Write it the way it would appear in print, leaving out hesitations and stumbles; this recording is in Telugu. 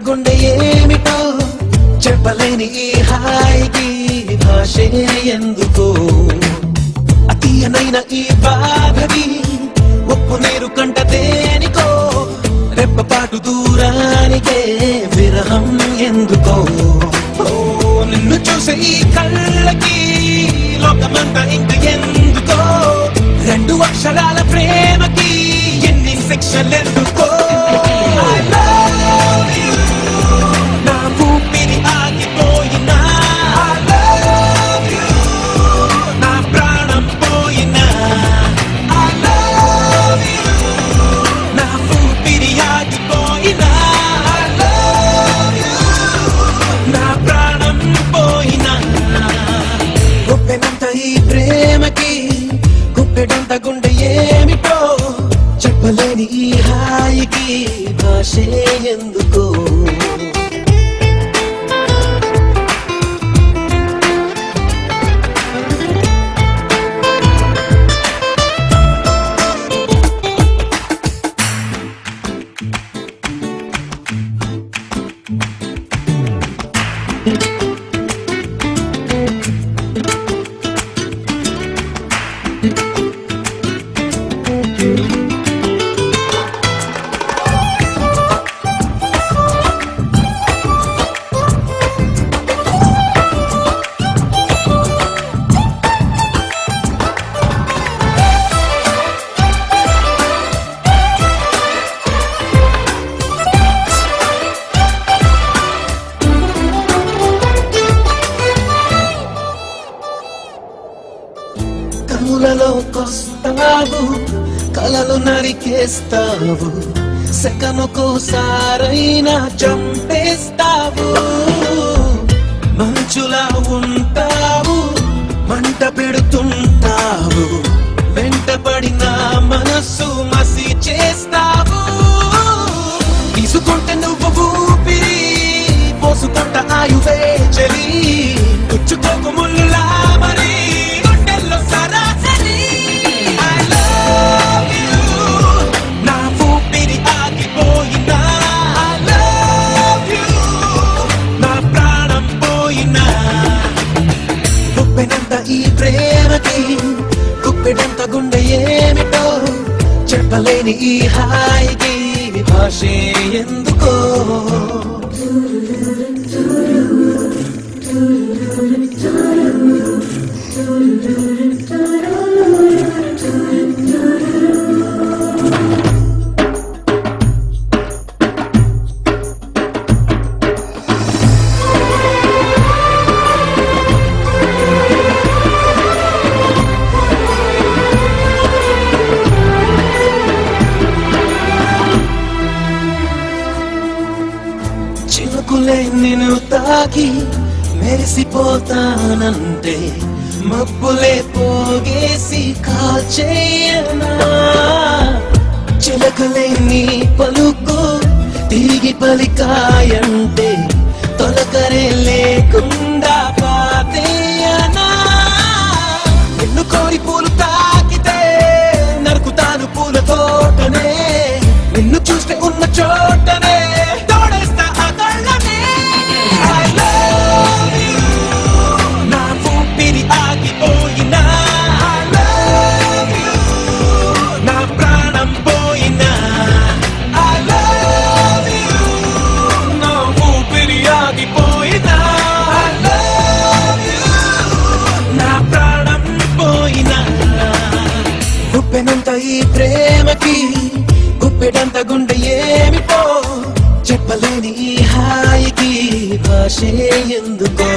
గుండె ఏమిటో చెప్పలేని ఈ హాయికి భాషే ఎందుకో అతీయనైన ఈ బాధకి ఒప్పు నీరు కంట దేనికో రెప్పపాటు దూరానికే విరహం ఎందుకో నిన్ను చూసే ఈ కళ్ళకి లోకమంతా ఇంక ఎందుకో రెండు అక్షరాల ప్రేమకి ఎన్ని శిక్షలు ఎందుకో నా ఊపిరి ఆగిపోయినా నా ప్రాణం పోయినా నా ఊపిరి ఆగిపోయినా నా ప్రాణం పోయినా గొప్పెనంత ఈ ప్రేమకి గుప్పెడంత గుండె ఏమిటో చెప్పలేని ఈ హాయికి భాషే ఎందుకో కలలోకొస్తావు కలలు నరికేస్తావు సెకనుకోసారైనా చంపేస్తావు మంచులా ఉంటావు మంట పెడుతుంటావు వెంటపడిన మనస్సు మసి చేస్తావు తీసుకుంటే నువ్వు ఊపిరి పోసుకుంట ఆయువే చలి తుచ్చుకోకు ముల్లులా మరి ఈ ప్రేమకి గుప్పెడంత గుండె ఏమిటో చెప్పలేని ఈ హాయికి భాషే ఎందుకో చినుకులే నిన్ను తాకి మెరిసిపోతానంటే మబ్బులే పోగేసి కాల్చేయనా చిలకలే నీ పలుకు తిరిగి పలికాయంటే తొలకరే లేకుండా పాతేయనా నిన్ను కోరి పూలు తాకితే నరుకుతాను పూల తోటనే నిన్ను చూస్తే ఉన్న చోటనే గుప్పెనంత ఈ ప్రేమకి గుప్పెడంత గుండె ఏమిటో చెప్పలేని ఈ హాయికి భాషే ఎందుకో